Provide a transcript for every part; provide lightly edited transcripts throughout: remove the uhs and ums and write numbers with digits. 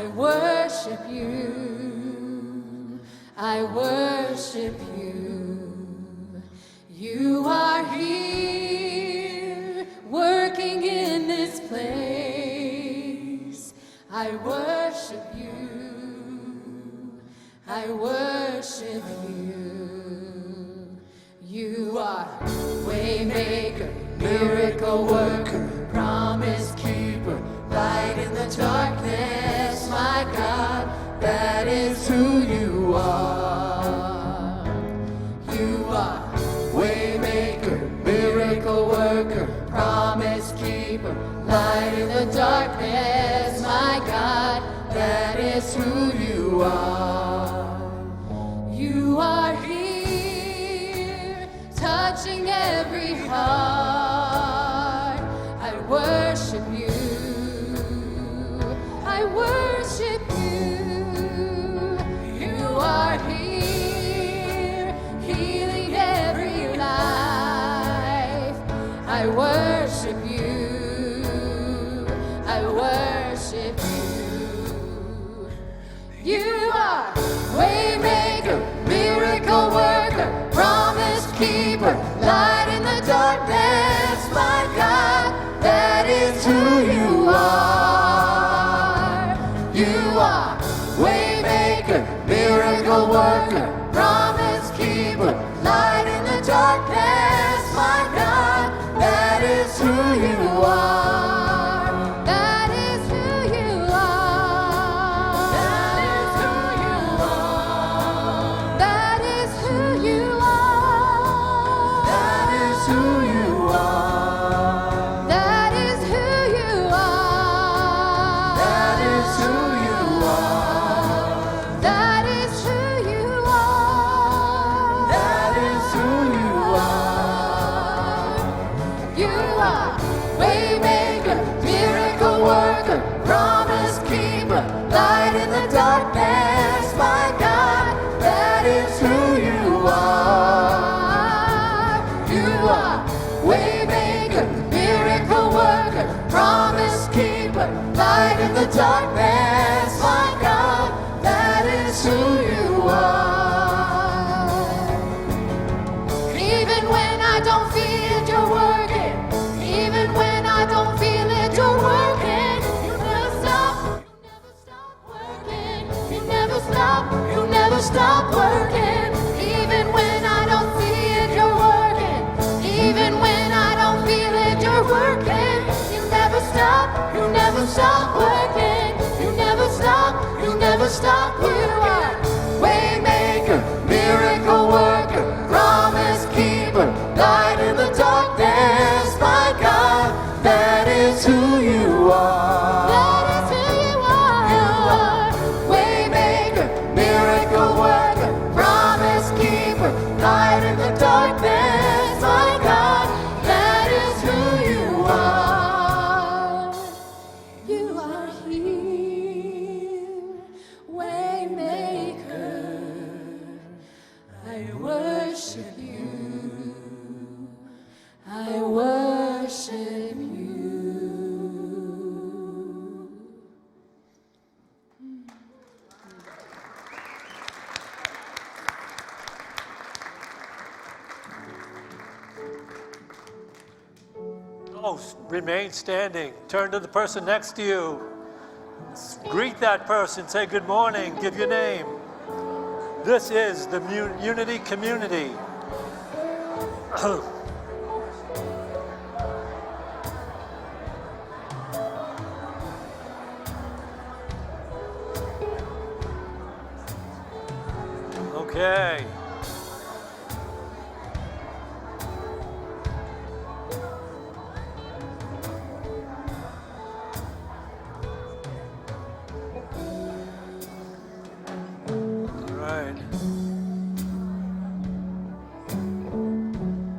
worship you. I worship you. You are here, working in this place. I worship you. I worship you. You are waymaker, miracle worker, promise keeper, light in the darkness, my God, that is who you are. You are waymaker, miracle worker, promise keeper, light in the darkness, my God, that is who you are. You are here, touching every heart. I worship you. I worship you. You are here, healing every life. I worship you. I worship you. You are waymaker, miracle worker, promise keeper, light in the darkness, my God, that is who you are. You are waymaker, miracle worker, promise keeper, light in the darkness, my God, that is who you are. That is who you are. That is who you are. That is who you are. That is who you are. That is who you are. That is who you are. That is who you are. That is who you are. You are waymaker, miracle worker, promise keeper, light in the darkness, my God, that is who you are. You are waymaker, miracle worker, promise keeper, light in the darkness, my God, that is who you are. Even when I don't feel it, you're working. Even when I don't feel it, you're working. You never stop. You never stop working. You never stop. You never stop working. Even when I don't see it, you're working. Even when I don't feel it, you're working. You never stop. You never stop working. You never stop. You never stop. You are waymaker, miracle worker, promise keeper, light in the darkness, my God, that is who you are. That is who you are. You are waymaker, miracle worker, promise keeper, light in the darkness, my God, that is who you are. You are here, waymaker. I worship you. I worship you. Oh, remain standing. Turn to the person next to you. Greet that person. Say good morning. Give your name. This is the Unity Community. Okay.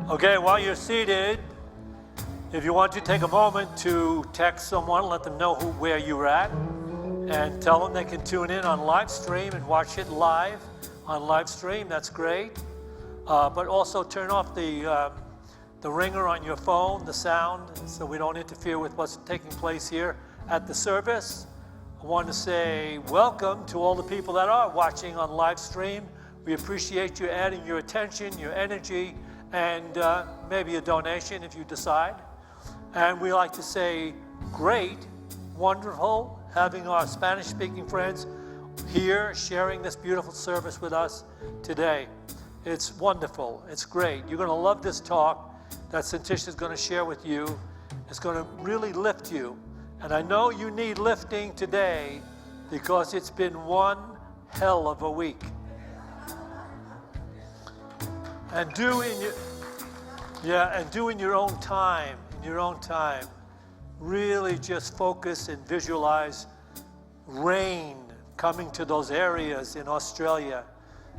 Okay, while you're seated, if you want to take a moment to text someone, let them know where you're at, and tell them they can tune in on live stream and watch it live on live stream. That's great. But also turn off the ringer on your phone, the sound, so we don't interfere with what's taking place here at the service. I want to say welcome to all the people that are watching on live stream. We appreciate you adding your attention, your energy, and maybe a donation if you decide. And we like to say great, wonderful, having our Spanish-speaking friends here sharing this beautiful service with us today. It's wonderful. It's great. You're going to love this talk that Syntysche is going to share with you. It's going to really lift you. And I know you need lifting today because it's been one hell of a week. And do in your own time, really just focus and visualize rain coming to those areas in Australia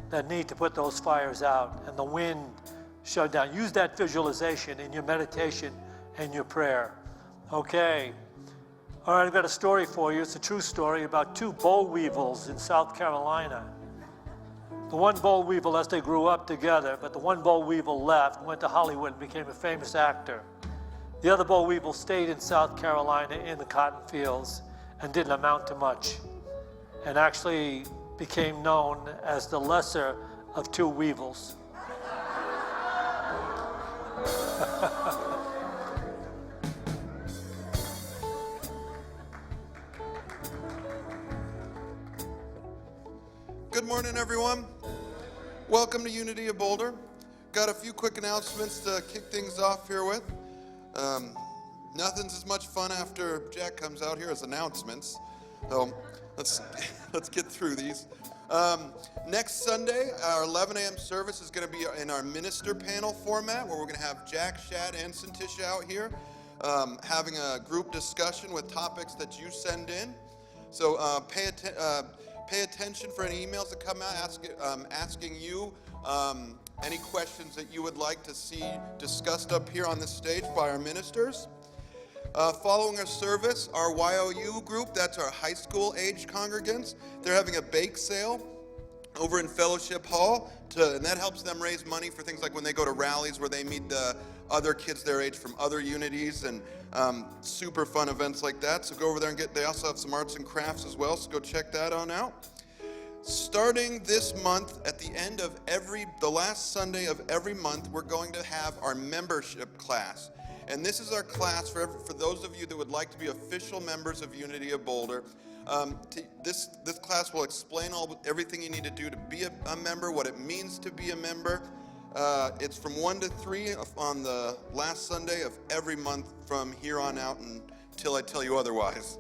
that need to put those fires out and the wind shut down. Use that visualization in your meditation and your prayer. Okay. All right, I've got a story for you. It's a true story about two boll weevils in South Carolina. The one boll weevil, as they grew up together, but the one boll weevil left, went to Hollywood and became a famous actor. The other boll weevil stayed in South Carolina in the cotton fields and didn't amount to much, and actually became known as the lesser of two weevils. Good morning, everyone. Welcome to Unity of Boulder. Got a few quick announcements to kick things off here with. Nothing's as much fun after Jack comes out here as announcements. So let's get through these. Next Sunday, our 11 a.m. service is going to be in our minister panel format, where we're going to have Jack, Shad, and Syntysche out here having a group discussion with topics that you send in. So pay attention for any emails that come out asking you any questions that you would like to see discussed up here on the stage by our ministers. Following our service, our YOU group, that's our high school age congregants, they're having a bake sale over in Fellowship Hall, and that helps them raise money for things like when they go to rallies where they meet the other kids their age from other unities, and super fun events like that. So go over there and they also have some arts and crafts as well, so go check that on out. Starting this month, at the end of the last Sunday of every month, we're going to have our membership class. And this is our class for those of you that would like to be official members of Unity of Boulder. This class will explain everything you need to do to be a member, what it means to be a member. It's from 1 to 3 on the last Sunday of every month from here on out until I tell you otherwise.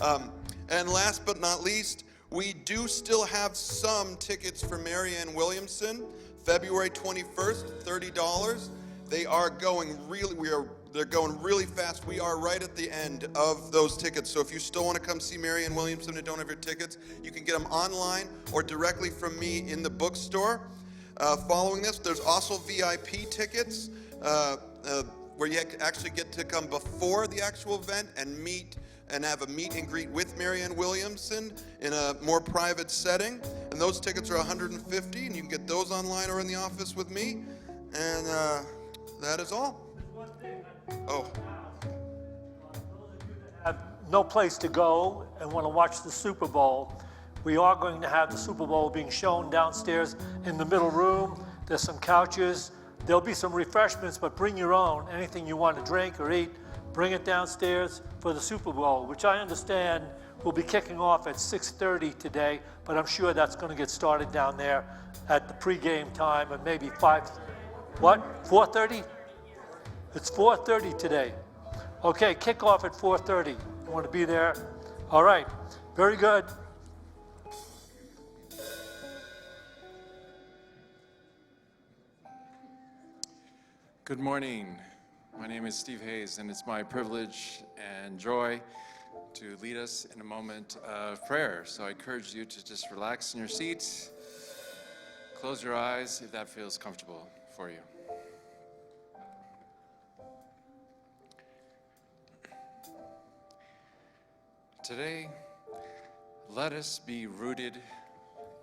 And last but not least, we do still have some tickets for Marianne Williamson, February 21st, $30. They are going they're going really fast. We are right at the end of those tickets. So if you still want to come see Marianne Williamson and don't have your tickets, you can get them online or directly from me in the bookstore. Following this, there's also VIP tickets where you actually get to come before the actual event and have a meet and greet with Marianne Williamson in a more private setting. And those tickets are $150, and you can get those online or in the office with me. And that is all. Oh. Those of you that have no place to go and want to watch the Super Bowl, we are going to have the Super Bowl being shown downstairs in the middle room. There's some couches. There'll be some refreshments, but bring your own. Anything you want to drink or eat, bring it downstairs for the Super Bowl, which I understand will be kicking off at 6:30 today, but I'm sure that's going to get started down there at the pregame time of maybe 4:30? It's 4:30 today. Okay, kickoff at 4:30. You want to be there? All right, very good. Good morning. My name is Steve Hayes, and it's my privilege and joy to lead us in a moment of prayer. So I encourage you to just relax in your seats, close your eyes if that feels comfortable for you. Today, let us be rooted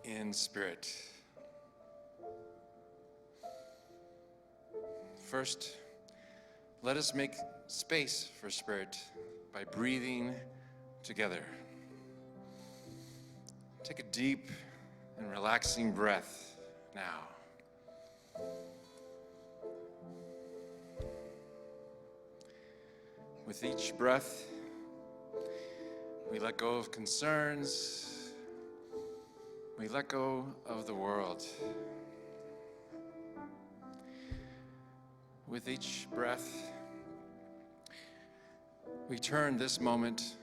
in spirit. First, let us make space for spirit by breathing together. Take a deep and relaxing breath now. With each breath, we let go of concerns. We let go of the world. With each breath, we turn this moment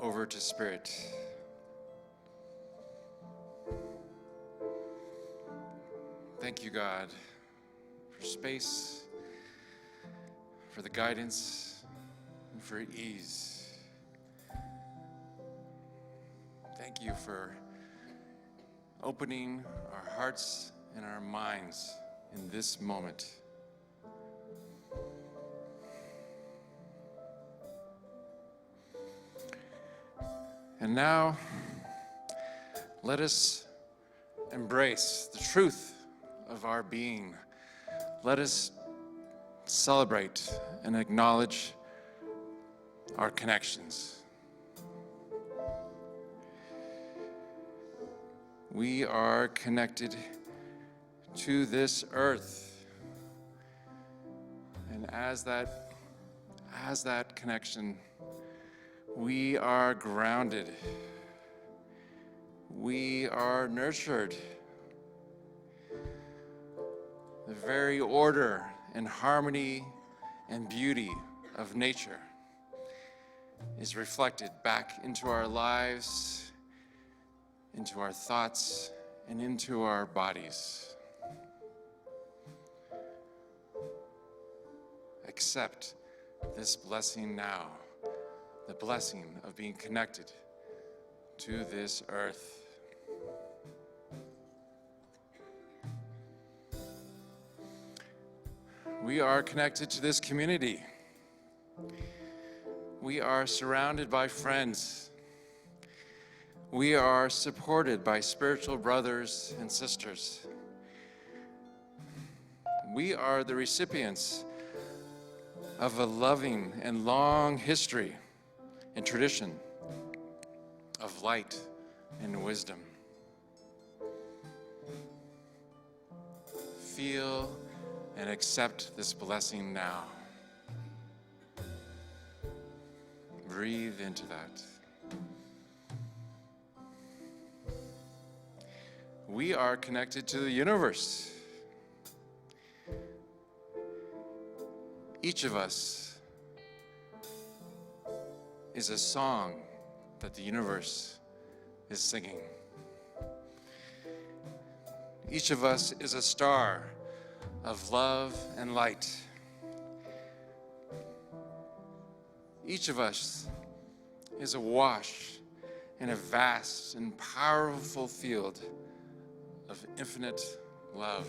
over to Spirit. Thank you, God, for space, for the guidance, and for ease. Thank you for opening our hearts and our minds in this moment. And now, let us embrace the truth of our being. Let us celebrate and acknowledge our connections. We are connected to this earth. And as that connection, we are grounded. We are nurtured. The very order and harmony and beauty of nature is reflected back into our lives, into our thoughts, and into our bodies. Accept this blessing now, the blessing of being connected to this earth. We are connected to this community. We are surrounded by friends. We are supported by spiritual brothers and sisters. We are the recipients of a loving and long history and tradition of light and wisdom. Feel and accept this blessing now. Breathe into that. We are connected to the universe. Each of us is a song that the universe is singing. Each of us is a star of love and light. Each of us is awash in a vast and powerful field of infinite love.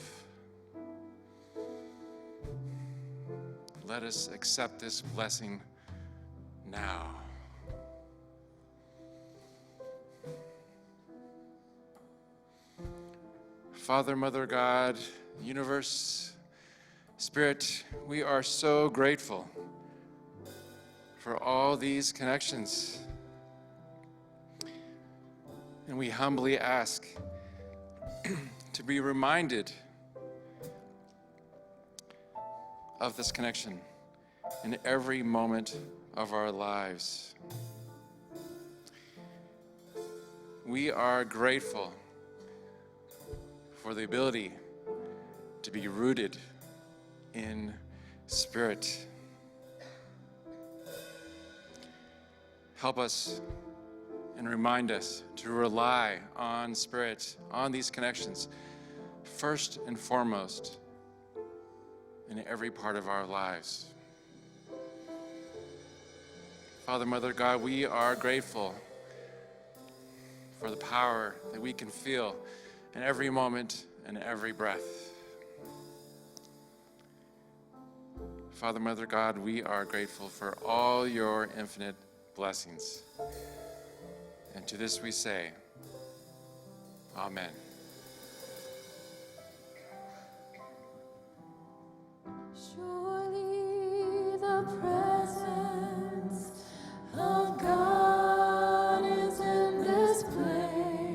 Let us accept this blessing now. Father, Mother, God, universe, Spirit, we are so grateful for all these connections. And we humbly ask to be reminded of this connection in every moment of our lives. We are grateful for the ability to be rooted in Spirit. Help us and remind us to rely on Spirit, on these connections, first and foremost in every part of our lives. Father, Mother, God, we are grateful for the power that we can feel in every moment and every breath. Father, Mother, God, we are grateful for all your infinite blessings. And to this we say, Amen. Surely the presence of God is in this place.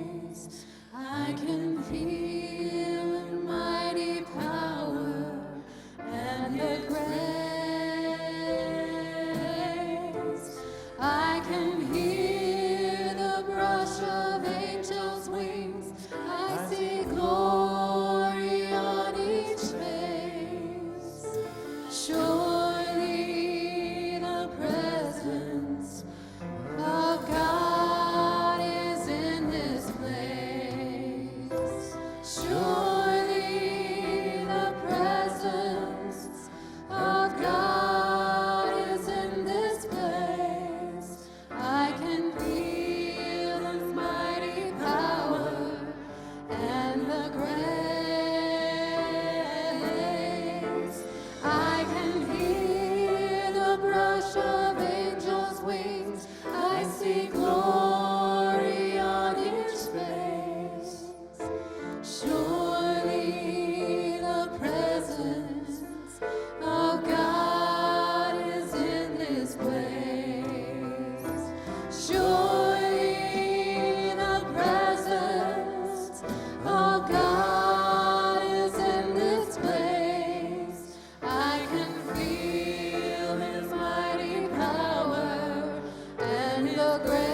the grace.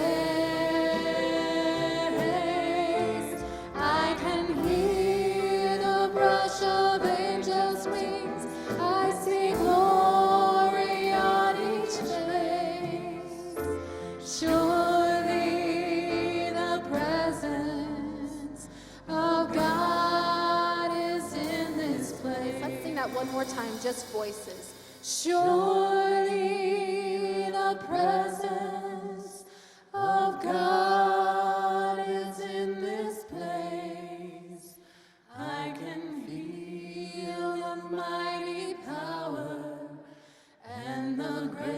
I can hear the brush of angels' wings. I see glory on each face. Surely the presence of God is in this place. Let's sing that one more time, just voices. Surely the presence of God is in this place. I can feel the mighty power and the grace.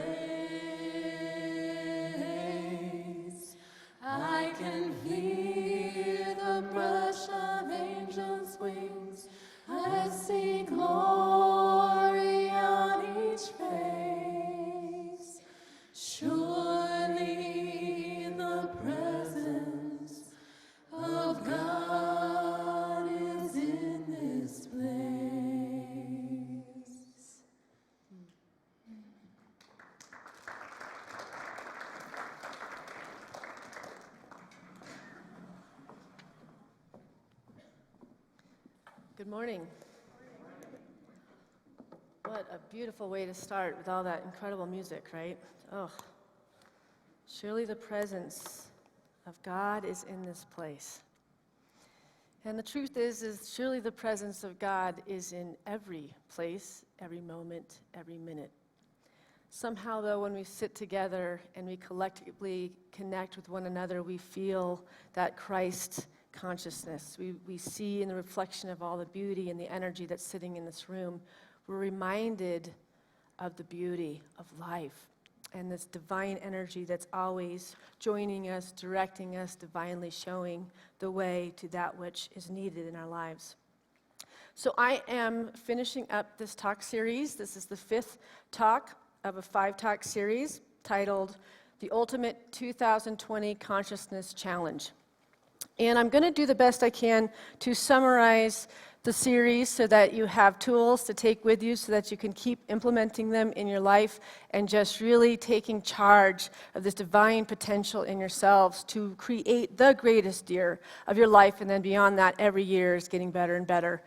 I can hear the brush of angels' wings. I see glory on each face. Surely the presence of God is in this place. Good morning. What a beautiful way to start with all that incredible music, right? Oh, surely the presence of God is in this place. And the truth is surely the presence of God is in every place, every moment, every minute. Somehow, though, when we sit together and we collectively connect with one another, we feel that Christ consciousness. We see in the reflection of all the beauty and the energy that's sitting in this room, we're reminded of the beauty of life and this divine energy that's always joining us, directing us, divinely showing the way to that which is needed in our lives. So I am finishing up this talk series. This is the 5th talk of a 5-talk series titled The Ultimate 2020 Consciousness Challenge. And I'm going to do the best I can to summarize the series so that you have tools to take with you so that you can keep implementing them in your life and just really taking charge of this divine potential in yourselves to create the greatest year of your life, and then beyond that, every year is getting better and better.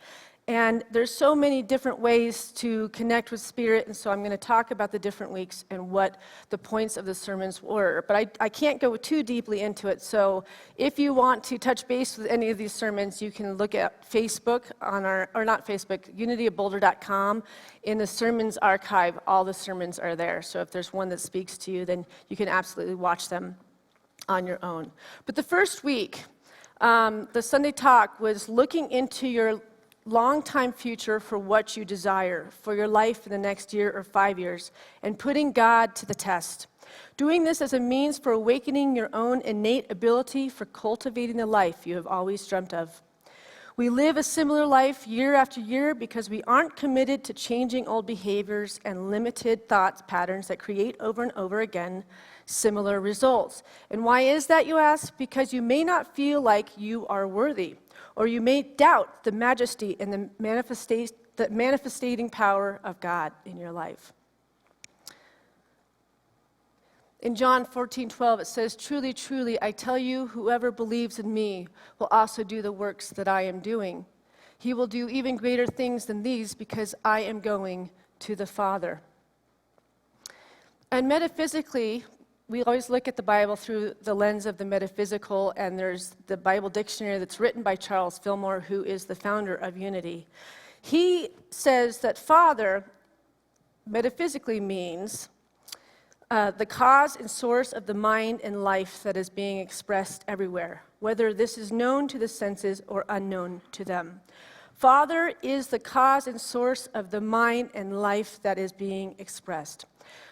And there's so many different ways to connect with Spirit, and so I'm going to talk about the different weeks and what the points of the sermons were. But I can't go too deeply into it, so if you want to touch base with any of these sermons, you can look at Facebook on unityofboulder.com. In the sermons archive, all the sermons are there. So if there's one that speaks to you, then you can absolutely watch them on your own. But the first week, the Sunday talk was looking into your long-time future for what you desire for your life in the next year or 5 years, and putting God to the test. Doing this as a means for awakening your own innate ability for cultivating the life you have always dreamt of. We live a similar life year after year because we aren't committed to changing old behaviors and limited thought patterns that create over and over again similar results. And why is that, you ask? Because you may not feel like you are worthy, or you may doubt the majesty and the manifestating power of God in your life. In John 14:12, it says, "Truly, truly, I tell you, whoever believes in me will also do the works that I am doing. He will do even greater things than these because I am going to the Father." And metaphysically, we always look at the Bible through the lens of the metaphysical, and there's the Bible dictionary that's written by Charles Fillmore, who is the founder of Unity. He says that Father metaphysically means the cause and source of the mind and life that is being expressed everywhere, whether this is known to the senses or unknown to them. Father is the cause and source of the mind and life that is being expressed.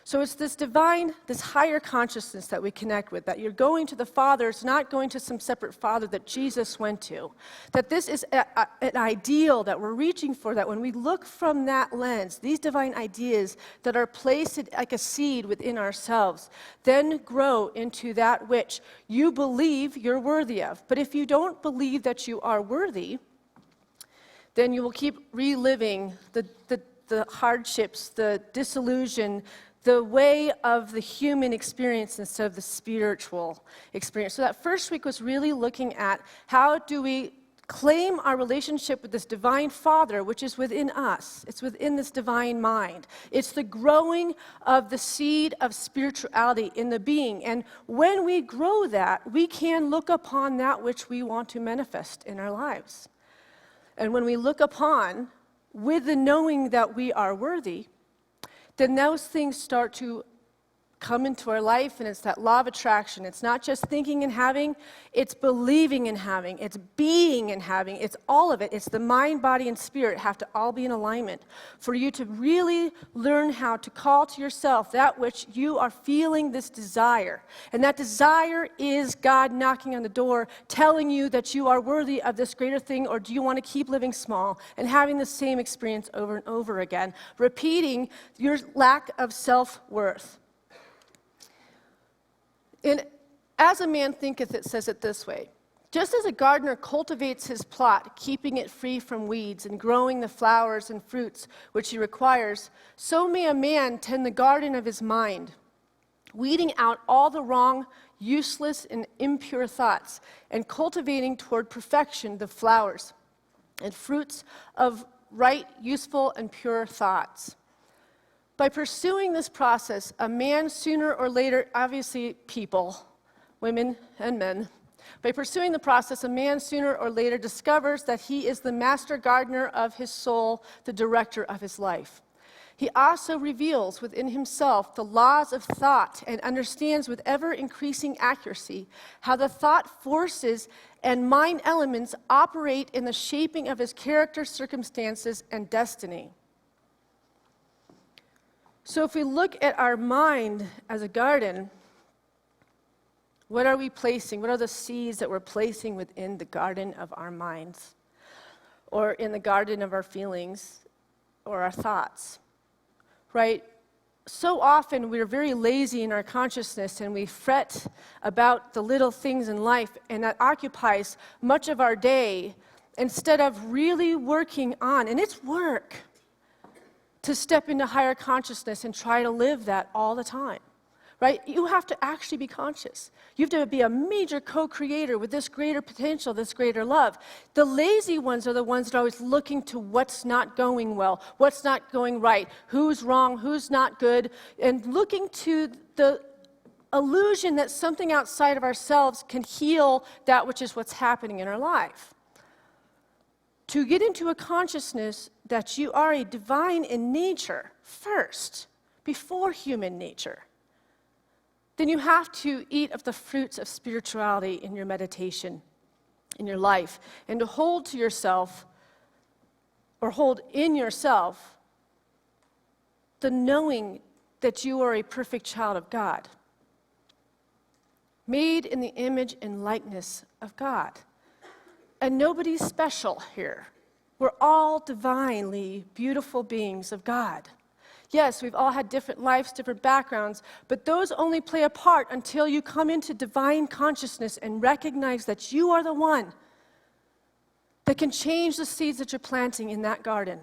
So it's this divine, this higher consciousness that we connect with, that you're going to the Father. It's not going to some separate Father that Jesus went to. That this is an ideal that we're reaching for, that when we look from that lens, these divine ideas that are placed like a seed within ourselves, then grow into that which you believe you're worthy of. But if you don't believe that you are worthy, then you will keep reliving the hardships, the disillusion, the way of the human experience instead of the spiritual experience. So that first week was really looking at how do we claim our relationship with this divine Father, which is within us. It's within this divine mind. It's the growing of the seed of spirituality in the being. And when we grow that, we can look upon that which we want to manifest in our lives. And when we look upon with the knowing that we are worthy, then those things start to come into our life, and it's that law of attraction. It's not just thinking and having, it's believing and having, it's being and having, it's all of it. It's the mind, body, and spirit have to all be in alignment for you to really learn how to call to yourself that which you are feeling this desire. And that desire is God knocking on the door, telling you that you are worthy of this greater thing, or do you want to keep living small and having the same experience over and over again, repeating your lack of self-worth. And as a man thinketh, it says it this way: just as a gardener cultivates his plot, keeping it free from weeds and growing the flowers and fruits which he requires, so may a man tend the garden of his mind, weeding out all the wrong, useless, and impure thoughts, and cultivating toward perfection the flowers and fruits of right, useful, and pure thoughts. By pursuing this process, a man sooner or later, obviously people, women and men, by pursuing the process, a man sooner or later discovers that he is the master gardener of his soul, the director of his life. He also reveals within himself the laws of thought and understands with ever-increasing accuracy how the thought forces and mind elements operate in the shaping of his character, circumstances, and destiny. So if we look at our mind as a garden, what are we placing? What are the seeds that we're placing within the garden of our minds? Or in the garden of our feelings or our thoughts? Right? So often we're very lazy in our consciousness and we fret about the little things in life, and that occupies much of our day instead of really working on, and it's work, to step into higher consciousness and try to live that all the time, right? You have to actually be conscious. You have to be a major co-creator with this greater potential, this greater love. The lazy ones are the ones that are always looking to what's not going well, what's not going right, who's wrong, who's not good, and looking to the illusion that something outside of ourselves can heal that which is what's happening in our life. To get into a consciousness that you are a divine in nature first, before human nature, then you have to eat of the fruits of spirituality in your meditation, in your life, and to hold to yourself, or hold in yourself, the knowing that you are a perfect child of God, made in the image and likeness of God. And nobody's special here. We're all divinely beautiful beings of God. Yes, we've all had different lives, different backgrounds, but those only play a part until you come into divine consciousness and recognize that you are the one that can change the seeds that you're planting in that garden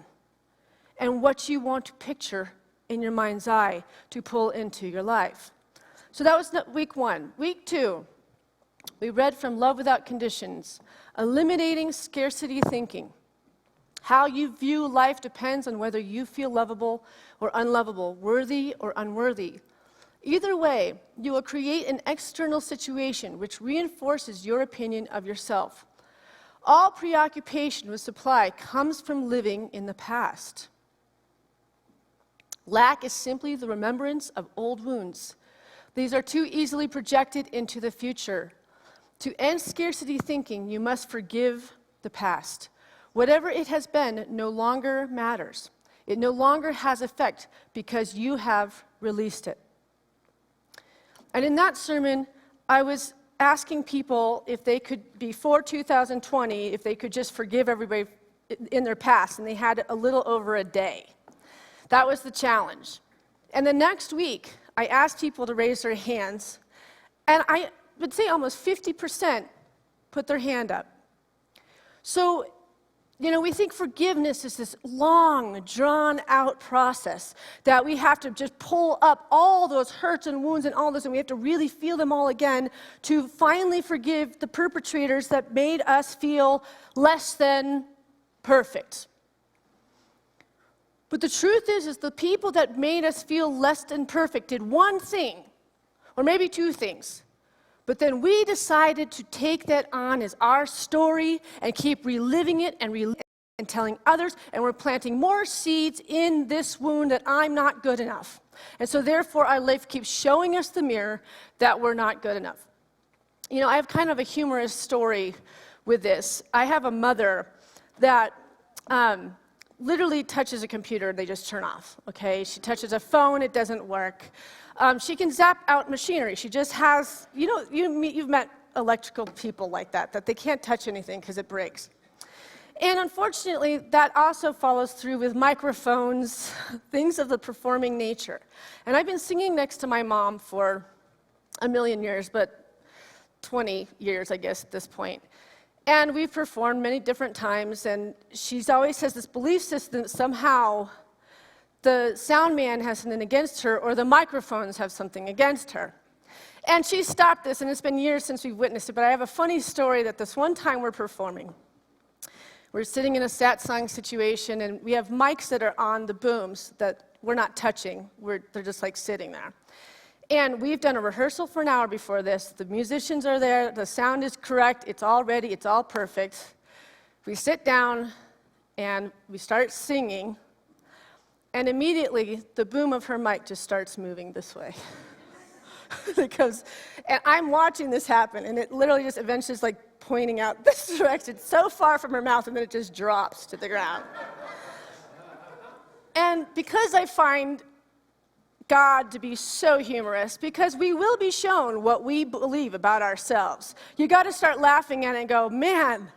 and what you want to picture in your mind's eye to pull into your life. So that was week 1. Week 2, we read from Love Without Conditions, eliminating scarcity thinking. How you view life depends on whether you feel lovable or unlovable, worthy or unworthy. Either way, you will create an external situation which reinforces your opinion of yourself. All preoccupation with supply comes from living in the past. Lack is simply the remembrance of old wounds. These are too easily projected into the future. To end scarcity thinking, you must forgive the past. Whatever it has been no longer matters. It no longer has effect because you have released it. And in that sermon, I was asking people if they could, before 2020, if they could just forgive everybody in their past, and they had a little over a day. That was the challenge. And the next week, I asked people to raise their hands, and I would say almost 50% put their hand up. So You know, we think forgiveness is this long, drawn-out process that we have to just pull up all those hurts and wounds and all this, and we have to really feel them all again to finally forgive the perpetrators that made us feel less than perfect. But the truth is the people that made us feel less than perfect did one thing, or maybe two things. But then we decided to take that on as our story and keep reliving it and telling others, and we're planting more seeds in this wound that I'm not good enough. And so therefore our life keeps showing us the mirror that we're not good enough. You know, I have kind of a humorous story with this. I have a mother that literally touches a computer, they just turn off, okay? She touches a phone, it doesn't work. She can zap out machinery. She just has, you know, you've met electrical people like that they can't touch anything because it breaks. And unfortunately, that also follows through with microphones, things of the performing nature. And I've been singing next to my mom for a million years, but 20 years, I guess, at this point. And we've performed many different times, and she's always has this belief system that somehow the sound man has something against her, or the microphones have something against her. And she stopped this, and it's been years since we've witnessed it, but I have a funny story that this one time we're performing. We're sitting in a satsang situation, and we have mics that are on the booms that we're not touching. They're just like sitting there. And we've done a rehearsal for an hour before this. The musicians are there, the sound is correct, it's all ready, it's all perfect. We sit down, and we start singing, and immediately, the boom of her mic just starts moving this way. And I'm watching this happen, and it literally just eventually is like pointing out this direction, so far from her mouth, and then it just drops to the ground. And because I find God to be so humorous, because we will be shown what we believe about ourselves, you got to start laughing at it and go, man,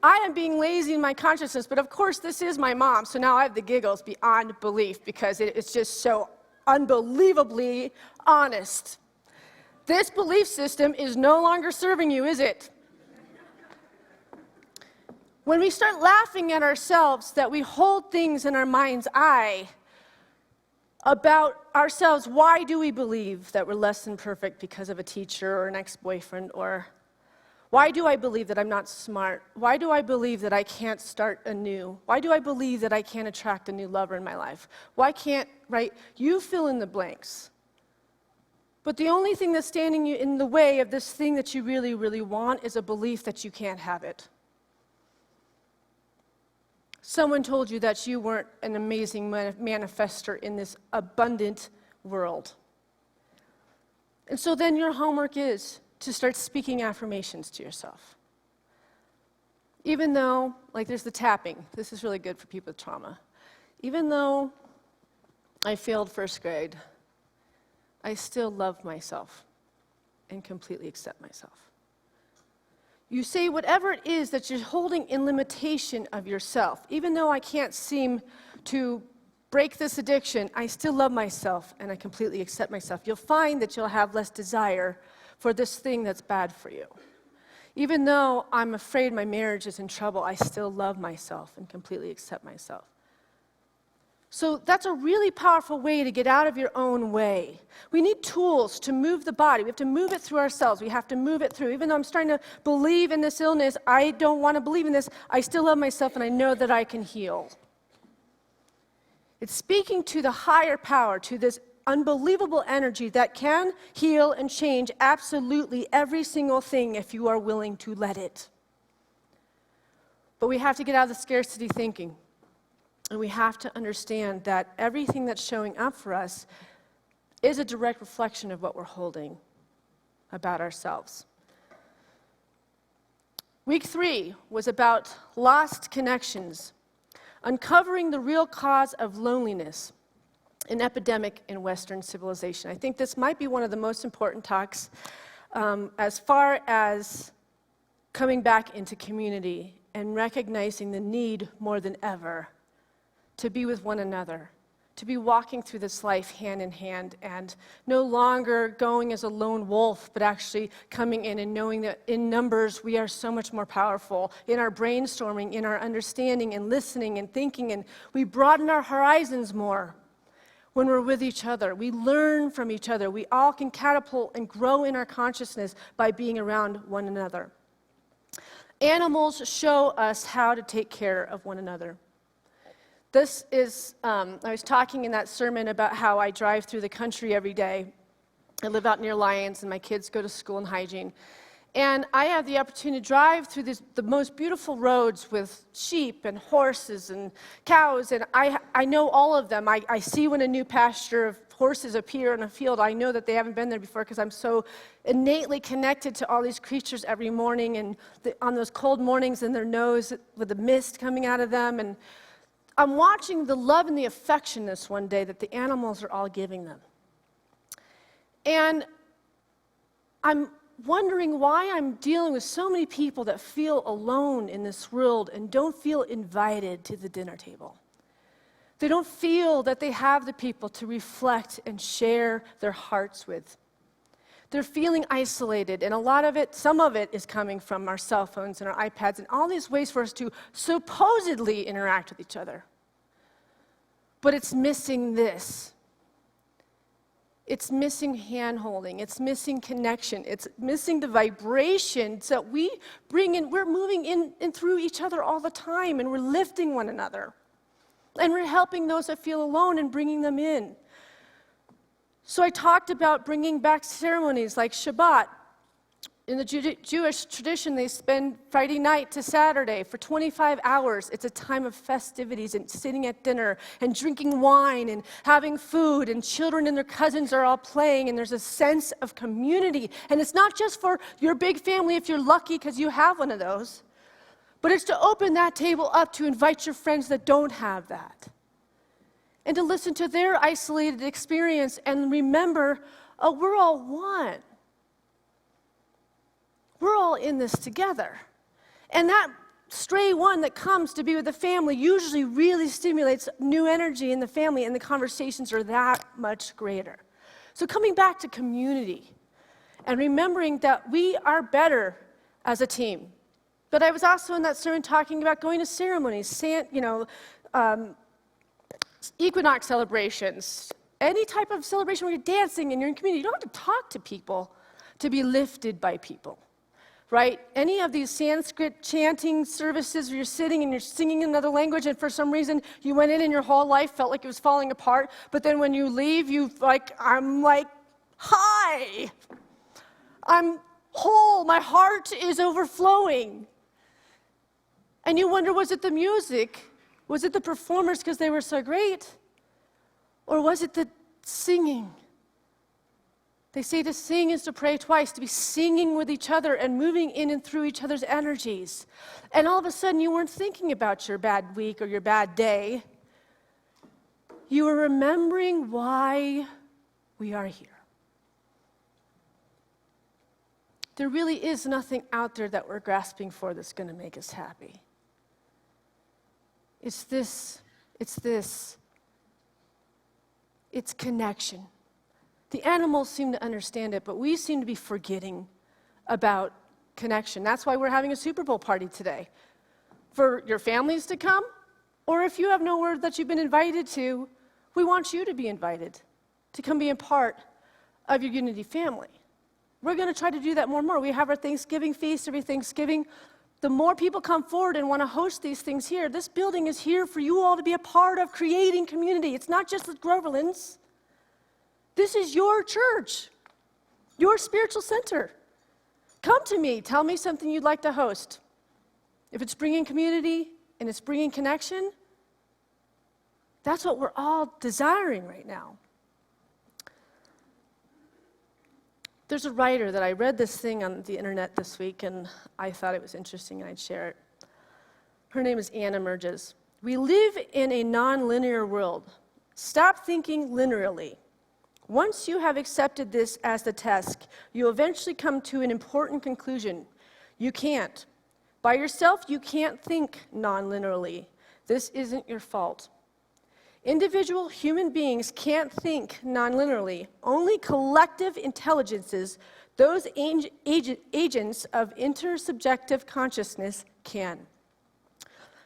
I am being lazy in my consciousness, but of course this is my mom, so now I have the giggles beyond belief because it's just so unbelievably honest. This belief system is no longer serving you, is it? When we start laughing at ourselves that we hold things in our mind's eye about ourselves, why do we believe that we're less than perfect because of a teacher or an ex-boyfriend, or why do I believe that I'm not smart? Why do I believe that I can't start anew? Why do I believe that I can't attract a new lover in my life? Why can't, right? You fill in the blanks. But the only thing that's standing in the way of this thing that you really, really want is a belief that you can't have it. Someone told you that you weren't an amazing manifester in this abundant world. And so then your homework is to start speaking affirmations to yourself. Even though, like there's the tapping, this is really good for people with trauma. Even though I failed first grade, I still love myself and completely accept myself. You say whatever it is that you're holding in limitation of yourself. Even though I can't seem to break this addiction, I still love myself and I completely accept myself. You'll find that you'll have less desire for this thing that's bad for you. Even though I'm afraid my marriage is in trouble, I still love myself and completely accept myself. So that's a really powerful way to get out of your own way. We need tools to move the body. We have to move it through ourselves. We have to move it through. Even though I'm starting to believe in this illness, I don't want to believe in this. I still love myself and I know that I can heal. It's speaking to the higher power, to this unbelievable energy that can heal and change absolutely every single thing if you are willing to let it. But we have to get out of the scarcity thinking. And we have to understand that everything that's showing up for us is a direct reflection of what we're holding about ourselves. Week 3 was about lost connections, uncovering the real cause of loneliness, an epidemic in Western civilization. I think this might be one of the most important talks as far as coming back into community and recognizing the need more than ever to be with one another, to be walking through this life hand in hand and no longer going as a lone wolf, but actually coming in and knowing that in numbers we are so much more powerful in our brainstorming, in our understanding and listening and thinking, and we broaden our horizons more when we're with each other. We learn from each other. We all can catapult and grow in our consciousness by being around one another. Animals show us how to take care of one another. This is, I was talking in that sermon about how I drive through the country every day. I live out near Lyons, and my kids go to school in hygiene. And I have the opportunity to drive through the most beautiful roads with sheep and horses and cows, and I know all of them. I see when a new pasture of horses appear in a field. I know that they haven't been there before because I'm so innately connected to all these creatures every morning, and on those cold mornings in their nose with the mist coming out of them. And I'm watching the love and the affection this one day that the animals are all giving them. And I'm wondering why I'm dealing with so many people that feel alone in this world and don't feel invited to the dinner table. They don't feel that they have the people to reflect and share their hearts with. They're feeling isolated, and a lot of it, some of it is coming from our cell phones and our iPads and all these ways for us to supposedly interact with each other. But it's missing this. It's missing hand-holding. It's missing connection. It's missing the vibrations that we bring in. We're moving in and through each other all the time, and we're lifting one another. And we're helping those that feel alone and bringing them in. So I talked about bringing back ceremonies like Shabbat. In the Jewish tradition, they spend Friday night to Saturday for 25 hours. It's a time of festivities and sitting at dinner and drinking wine and having food, and children and their cousins are all playing, and there's a sense of community. And it's not just for your big family if you're lucky because you have one of those, but it's to open that table up to invite your friends that don't have that, and to listen to their isolated experience and remember, oh, we're all one. We're all in this together. And that stray one that comes to be with the family usually really stimulates new energy in the family, and the conversations are that much greater. So coming back to community and remembering that we are better as a team. But I was also in that sermon talking about going to ceremonies, equinox celebrations, any type of celebration where you're dancing and you're in community. You don't have to talk to people to be lifted by people, right? Any of these Sanskrit chanting services where you're sitting and you're singing in another language, and for some reason you went in and your whole life felt like it was falling apart, but then when you leave, I'm like, hi, I'm whole, my heart is overflowing. And you wonder, was it the music? Was it the performers because they were so great? Or was it the singing? They say to sing is to pray twice, to be singing with each other and moving in and through each other's energies. And all of a sudden, you weren't thinking about your bad week or your bad day. You were remembering why we are here. There really is nothing out there that we're grasping for that's going to make us happy. It's this. It's connection. The animals seem to understand it, but we seem to be forgetting about connection. That's why we're having a Super Bowl party today. For your families to come, or if you have nowhere that you've been invited to, we want you to be invited to come be a part of your Unity family. We're going to try to do that more and more. We have our Thanksgiving feast every Thanksgiving. The more people come forward and want to host these things here, this building is here for you all to be a part of creating community. It's not just the Groverlands. This is your church, your spiritual center. Come to me. Tell me something you'd like to host. If it's bringing community and it's bringing connection, that's what we're all desiring right now. There's a writer that I read this thing on the internet this week, and I thought it was interesting, and I'd share it. Her name is Anna Merges. We live in a non-linear world. Stop thinking linearly. Once you have accepted this as the test, you'll eventually come to an important conclusion. You can't. By yourself, you can't think non-linearly. This isn't your fault. Individual human beings can't think non-linearly. Only collective intelligences, those agents of intersubjective consciousness, can.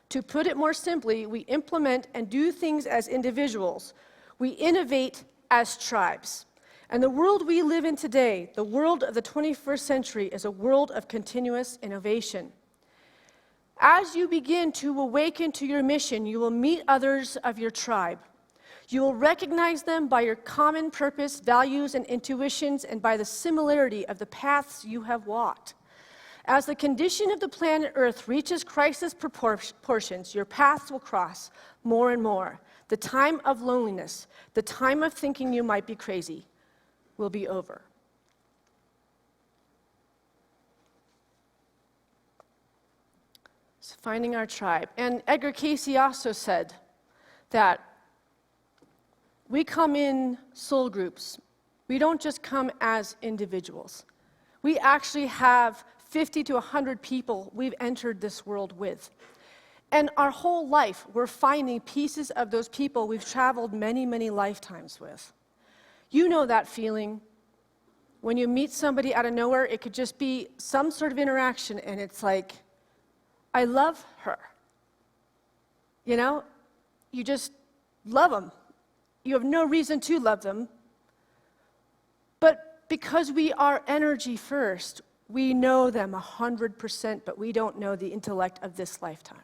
To put it more simply, we implement and do things as individuals. We innovate as tribes. And the world we live in today, the world of the 21st century, is a world of continuous innovation. As you begin to awaken to your mission, you will meet others of your tribe. You will recognize them by your common purpose, values, and intuitions, and by the similarity of the paths you have walked. As the condition of the planet Earth reaches crisis proportions, your paths will cross more and more. The time of loneliness, the time of thinking you might be crazy, will be over. So finding our tribe. And Edgar Cayce also said that we come in soul groups. We don't just come as individuals. We actually have 50 to 100 people we've entered this world with. And our whole life, we're finding pieces of those people we've traveled many, many lifetimes with. You know that feeling. When you meet somebody out of nowhere, it could just be some sort of interaction, and it's like, I love her. You know, you just love them. You have no reason to love them. But because we are energy first, we know them 100%, but we don't know the intellect of this lifetime.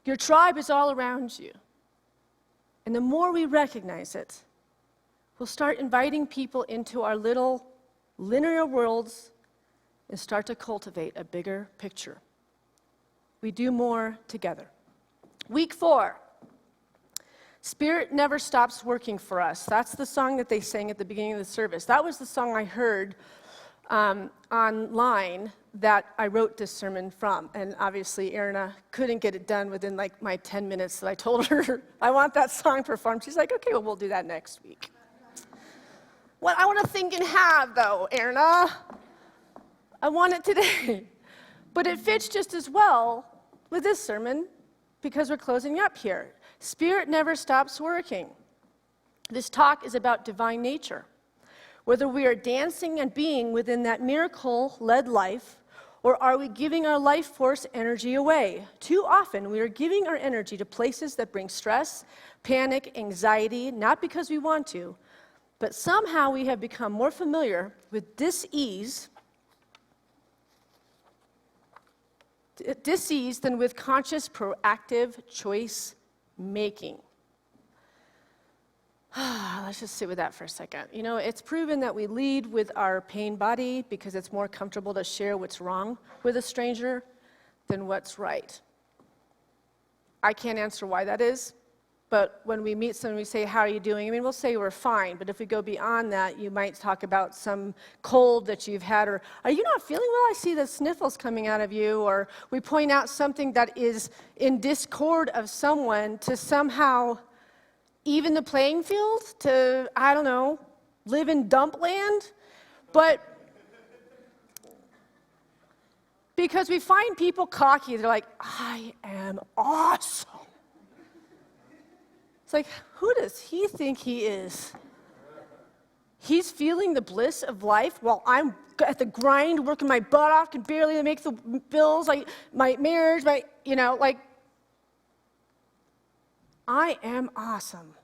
Your tribe is all around you. And the more we recognize it, we'll start inviting people into our little linear worlds and start to cultivate a bigger picture. We do more together. Week 4. Spirit never stops working for us. That's the song that they sang at the beginning of the service. That was the song I heard online that I wrote this sermon from. And obviously, Erna couldn't get it done within like my 10 minutes that I told her, I want that song performed. She's like, okay, well, we'll do that next week. What I want to think and have, though, Erna, I want it today. But it fits just as well with this sermon because we're closing up here. Spirit never stops working. This talk is about divine nature. Whether we are dancing and being within that miracle-led life, or are we giving our life force energy away? Too often, we are giving our energy to places that bring stress, panic, anxiety, not because we want to, but somehow we have become more familiar with dis-ease than with conscious, proactive choice making. Let's just sit with that for a second. You know, it's proven that we lead with our pain body because it's more comfortable to share what's wrong with a stranger than what's right. I can't answer why that is, but when we meet someone, we say, how are you doing? I mean, we'll say we're fine, but if we go beyond that, you might talk about some cold that you've had, or are you not feeling well? I see the sniffles coming out of you, or we point out something that is in discord of someone to somehow even the playing field, to, I don't know, live in dump land. But because we find people cocky, they're like, I am awesome. It's like, who does he think he is? He's feeling the bliss of life while I'm at the grind, working my butt off, can barely make the bills, like my marriage, like, I am awesome.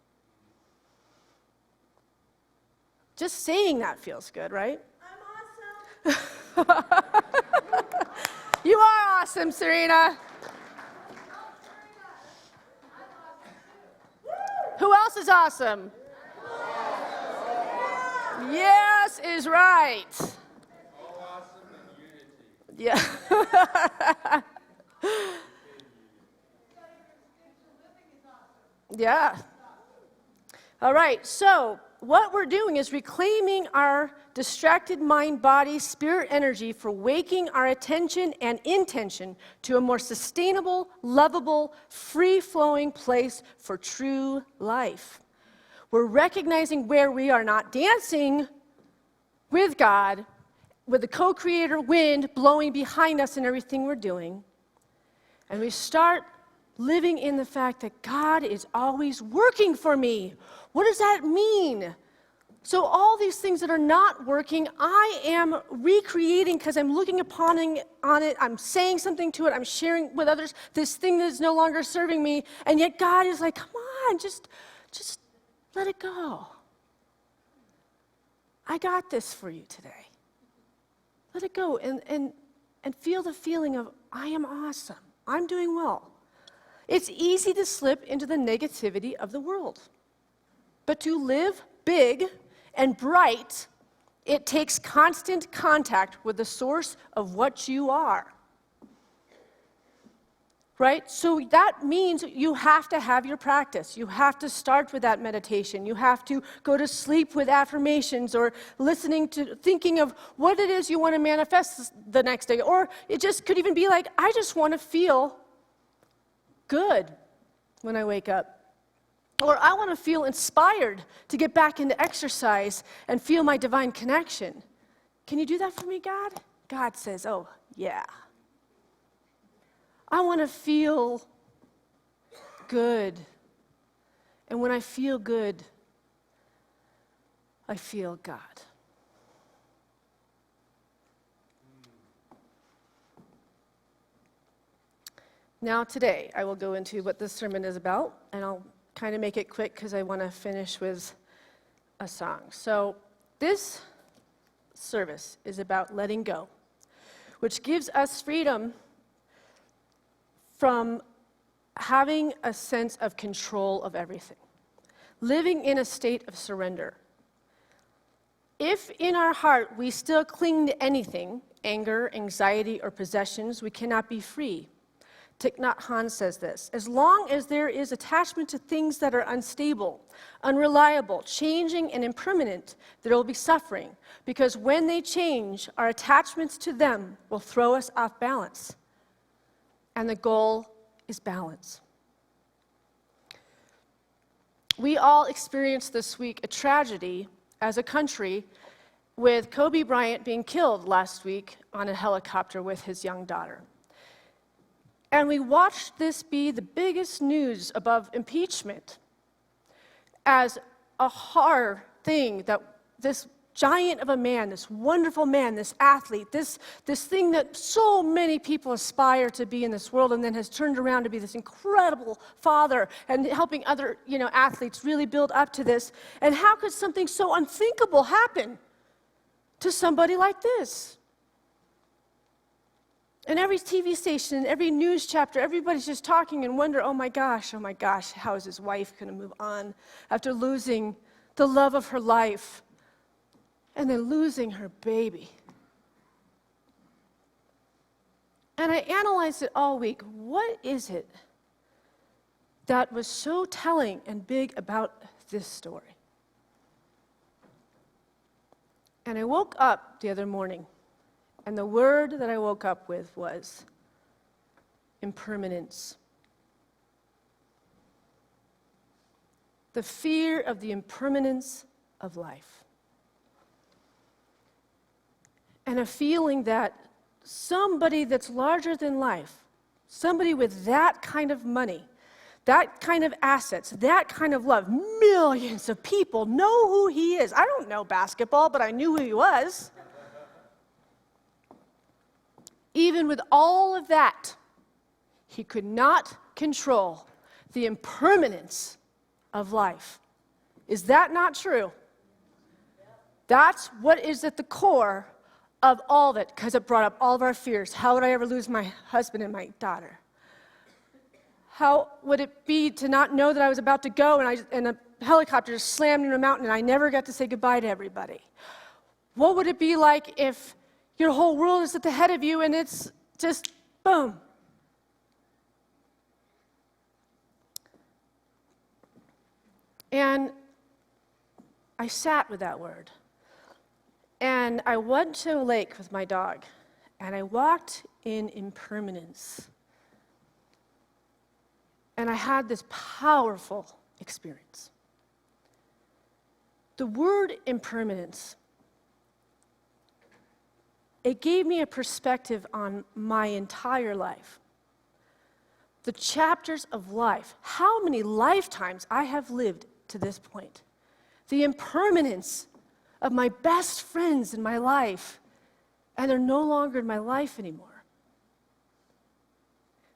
Just saying that feels good, right? I'm awesome. You are awesome, Serena. Who else is awesome? Yes is right. All awesome in unity. Yeah. Yeah. All right, so what we're doing is reclaiming our distracted mind, body, spirit energy for waking our attention and intention to a more sustainable, lovable, free-flowing place for true life. We're recognizing where we are not dancing with God, with the co-creator wind blowing behind us in everything we're doing. And we start living in the fact that God is always working for me. What does that mean? So all these things that are not working, I am recreating because I'm looking upon it, I'm saying something to it, I'm sharing with others this thing that is no longer serving me, and yet God is like, come on, just let it go. I got this for you today. Let it go and feel the feeling of, I am awesome. I'm doing well. It's easy to slip into the negativity of the world. But to live big and bright, it takes constant contact with the source of what you are. Right? So that means you have to have your practice. You have to start with that meditation. You have to go to sleep with affirmations or thinking of what it is you want to manifest the next day. Or it just could even be like, I just want to feel good when I wake up. Or I want to feel inspired to get back into exercise and feel my divine connection. Can you do that for me, God? God says, oh, yeah. I want to feel good. And when I feel good, I feel God. Now today, I will go into what this sermon is about, and I'll kind of make it quick because I want to finish with a song. So this service is about letting go, which gives us freedom from having a sense of control of everything, living in a state of surrender. If in our heart we still cling to anything, anger, anxiety, or possessions, we cannot be free. Thich Nhat Hanh says this: as long as there is attachment to things that are unstable, unreliable, changing, and impermanent, there will be suffering, because when they change, our attachments to them will throw us off balance. And the goal is balance. We all experienced this week a tragedy as a country with Kobe Bryant being killed last week on a helicopter with his young daughter. And we watched this be the biggest news above impeachment as a hard thing that this giant of a man, this wonderful man, this athlete, this thing that so many people aspire to be in this world, and then has turned around to be this incredible father and helping other, athletes really build up to this. And how could something so unthinkable happen to somebody like this? And every TV station, every news chapter, everybody's just talking and wonder, oh my gosh, how is his wife going to move on after losing the love of her life? And then losing her baby. And I analyzed it all week. What is it that was so telling and big about this story? And I woke up the other morning, and the word that I woke up with was impermanence. The fear of the impermanence of life. And a feeling that somebody that's larger than life, somebody with that kind of money, that kind of assets, that kind of love, millions of people know who he is. I don't know basketball, but I knew who he was. Even with all of that, he could not control the impermanence of life. Is that not true? That's what is at the core of all of it, because it brought up all of our fears. How would I ever lose my husband and my daughter? How would it be to not know that I was about to go and a helicopter just slammed into a mountain and I never got to say goodbye to everybody? What would it be like if your whole world is at the head of you and it's just boom? And I sat with that word. And I went to a lake with my dog, and I walked in impermanence. And I had this powerful experience. The word impermanence, it gave me a perspective on my entire life. the chapters of life, how many lifetimes I have lived to this point, the impermanence of my best friends in my life, and they're no longer in my life anymore.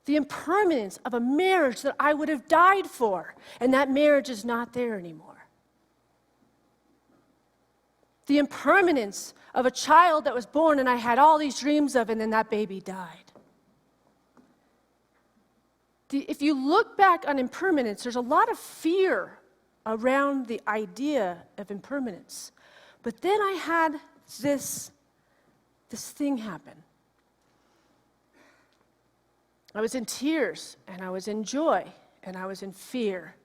The impermanence of a marriage that I would have died for, and that marriage is not there anymore. The impermanence of a child that was born and I had all these dreams of, and then that baby died. If you look back on impermanence, there's a lot of fear around the idea of impermanence. But then I had this thing happen. I was in tears, and I was in joy, and I was in fear,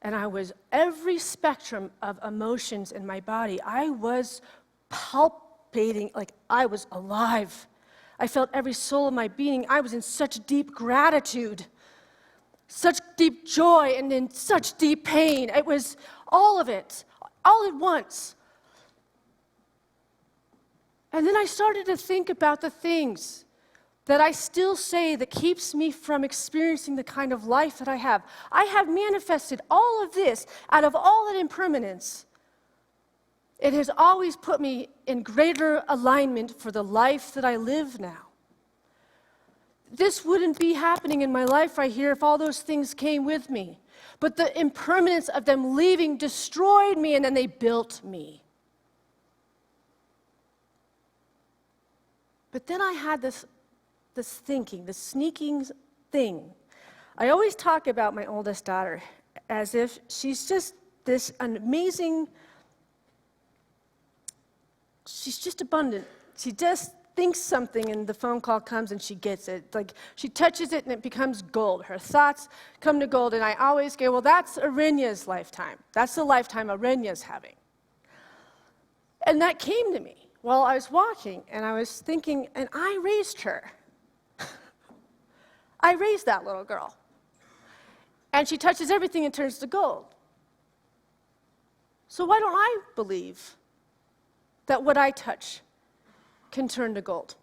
and I was every spectrum of emotions in my body. I was palpating like I was alive. I felt every soul of my being. I was in such deep gratitude, such deep joy, and in such deep pain. It was all of it, all at once. And then I started to think about the things that I still say that keeps me from experiencing the kind of life that I have. I have manifested all of this out of all that impermanence. It has always put me in greater alignment for the life that I live now. This wouldn't be happening in my life right here if all those things came with me. But the impermanence of them leaving destroyed me, and then they built me. But then I had this thinking, this sneaking thing. I always talk about my oldest daughter as if she's just this amazing, she's just abundant. She just thinks something and the phone call comes and she gets it. Like she touches it and it becomes gold. Her thoughts come to gold, and I always go, well, that's Arenya's lifetime. That's the lifetime Arenya's having. And that came to me while I was walking, and I was thinking, and I raised her. I raised that little girl. And she touches everything and turns to gold. So why don't I believe that what I touch can turn to gold?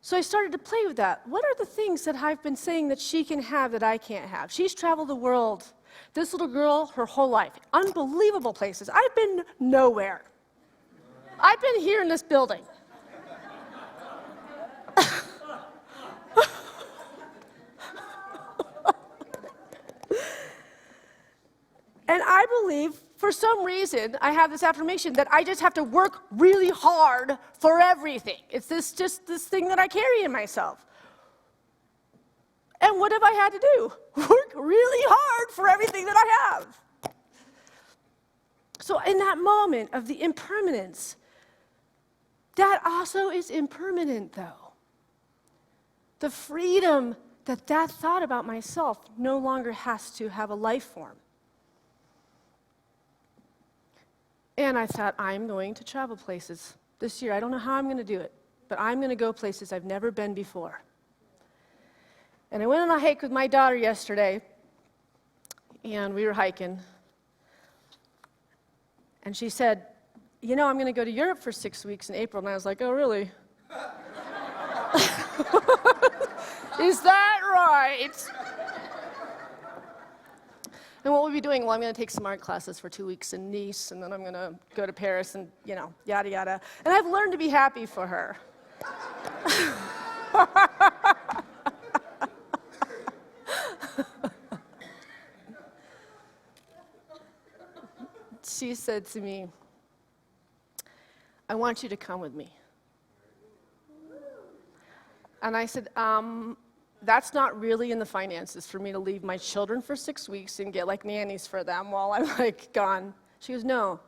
So I started to play with that. What are the things that I've been saying that she can have that I can't have? She's traveled the world. This little girl, her whole life, unbelievable places. I've been nowhere. I've been here in this building. And I believe, for some reason, I have this affirmation that I just have to work really hard for everything. It's just this thing that I carry in myself. And what have I had to do? Work really hard for everything that I have. So in that moment of the impermanence, that also is impermanent, though. The freedom that thought about myself no longer has to have a life form. And I thought, I'm going to travel places this year. I don't know how I'm going to do it, but I'm going to go places I've never been before. And I went on a hike with my daughter yesterday, and we were hiking. And she said, you know, I'm going to go to Europe for 6 weeks in April. And I was like, oh, really? Is that right? And what we'll be doing, well, I'm going to take some art classes for 2 weeks in Nice, and then I'm going to go to Paris and, yada, yada. And I've learned to be happy for her. She said to me, I want you to come with me. And I said, that's not really in the finances for me to leave my children for 6 weeks and get nannies for them while I'm gone. She goes, no.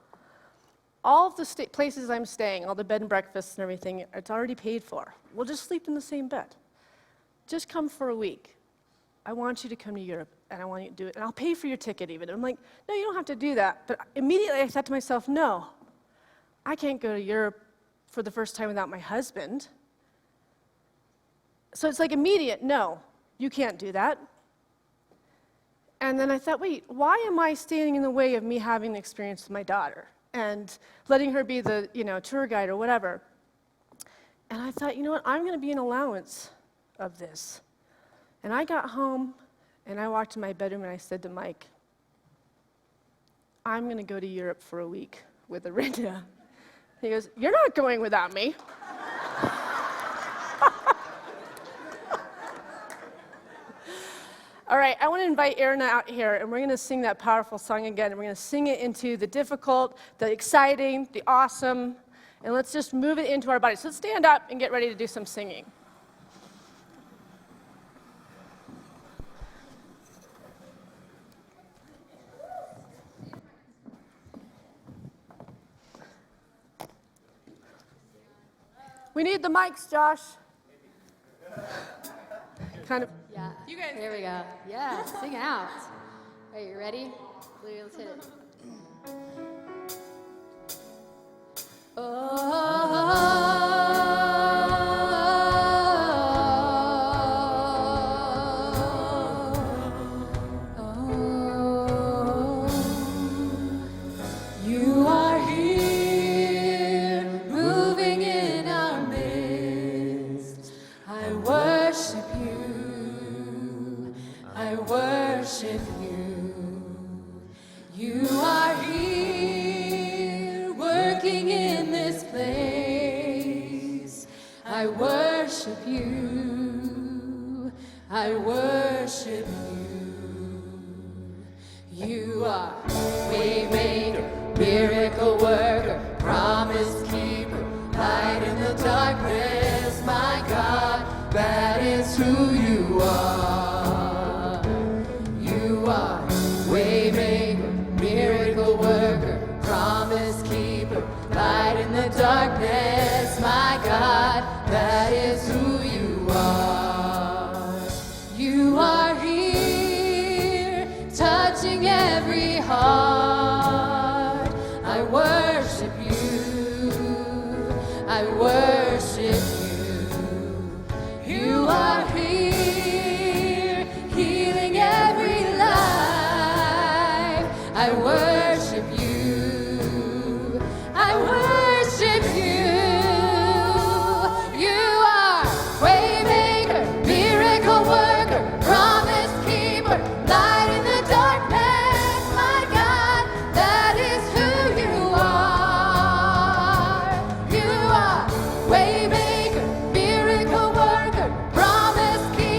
All of the places I'm staying, all the bed and breakfasts and everything, it's already paid for. We'll just sleep in the same bed. Just come for a week. I want you to come to Europe, and I want you to do it, and I'll pay for your ticket even. And I'm like, no, you don't have to do that. But immediately I thought to myself, no, I can't go to Europe for the first time without my husband. So it's immediate, no, you can't do that. And then I thought, wait, why am I standing in the way of me having the experience with my daughter and letting her be the, tour guide or whatever? And I thought, you know what, I'm going to be an allowance of this. And I got home, and I walked in my bedroom, and I said to Mike, I'm going to go to Europe for a week with Arinda. He goes, you're not going without me. All right, I want to invite Erna out here, and we're going to sing that powerful song again, and we're going to sing it into the difficult, the exciting, the awesome, and let's just move it into our bodies. So let's stand up and get ready to do some singing. We need the mics, Josh. Kind of. Yeah. You guys. There we go. Yeah, sing out. Are you ready? Louie, let's hit it. You are here, moving in our midst. I worship you. I worship you. You are here, working in this place. I worship you. I worship you. You are waymaker, miracle worker, promise keeper, light in the darkness. My God, that is who you are. You are waymaker, miracle worker, promise keeper, light in the darkness. My God, that is who you are. You are here, touching every heart. I worship you. I worship you. You are here, healing every life. I worship you. I worship you. You are waymaker, miracle worker, promise keeper, light in the darkness. My God, that is who you are. You are waymaker, miracle worker, promise keeper.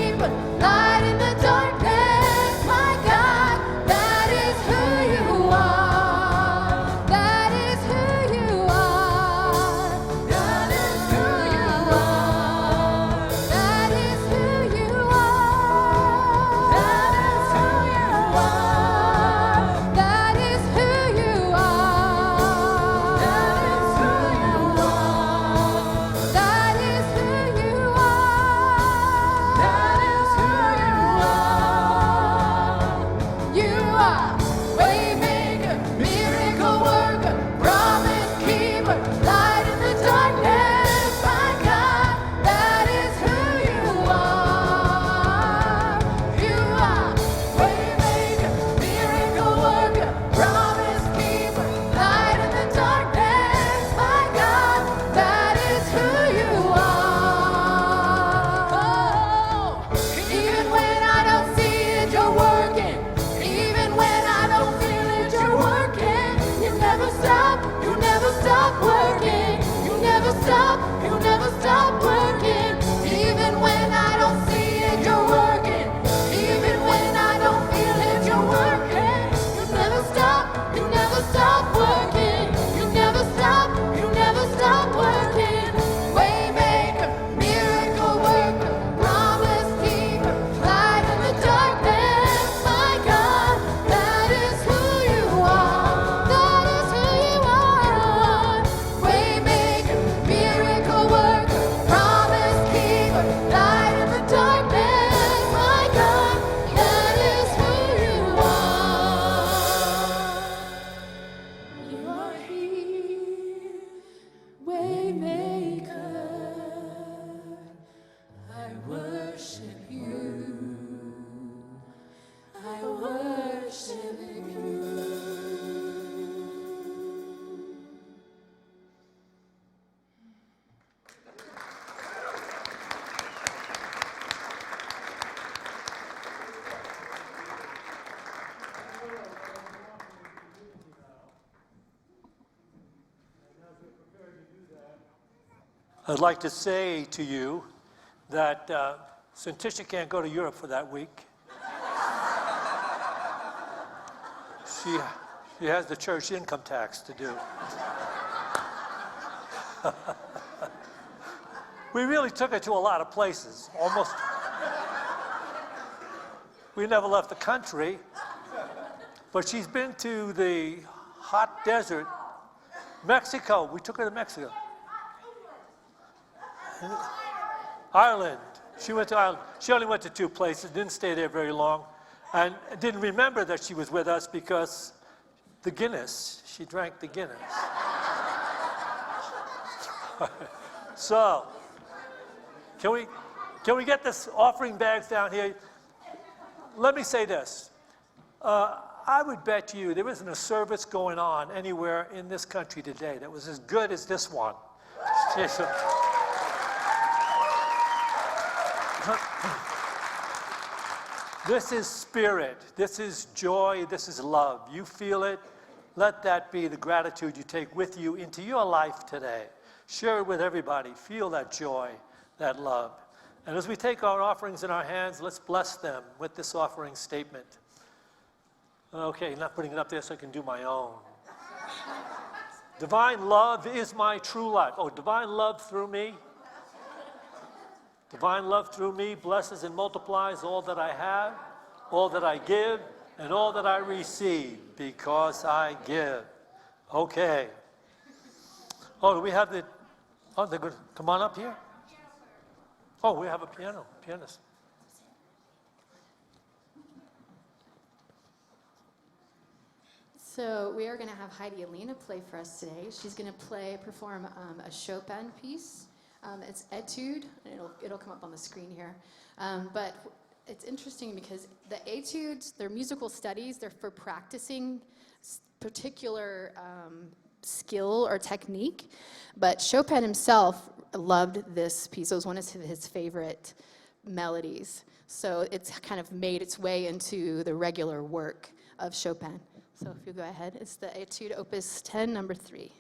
I'd like to say to you that Syntysche can't go to Europe for that week. She has the church income tax to do. We really took her to a lot of places, almost. We never left the country, but she's been to the hot desert, Mexico. We took her to Mexico. Ireland. She went to Ireland. She only went to 2 places, didn't stay there very long, and didn't remember that she was with us because the Guinness, she drank the Guinness. So, can we get this offering bags down here? Let me say this. I would bet you there isn't a service going on anywhere in this country today that was as good as this one. This is spirit. This is joy. This is love. You feel it. Let that be the gratitude you take with you into your life today. Share it with everybody. Feel that joy, that love. And as we take our offerings in our hands, let's bless them with this offering statement. Okay, not putting it up there so I can do my own. Divine love is my true life. Oh, divine love through me. Divine love through me blesses and multiplies all that I have, all that I give, and all that I receive because I give. Okay. Oh, do we have the... Oh, they're good. Come on up here. Oh, we have a pianist. So we are going to have Heidi Alina play for us today. She's going to perform a Chopin piece. It's Etude, and it'll come up on the screen here. But it's interesting because the etudes, they're musical studies. They're for practicing particular skill or technique. But Chopin himself loved this piece. It was one of his favorite melodies. So it's kind of made its way into the regular work of Chopin. So if you go ahead, it's the Etude Opus 10, number 3.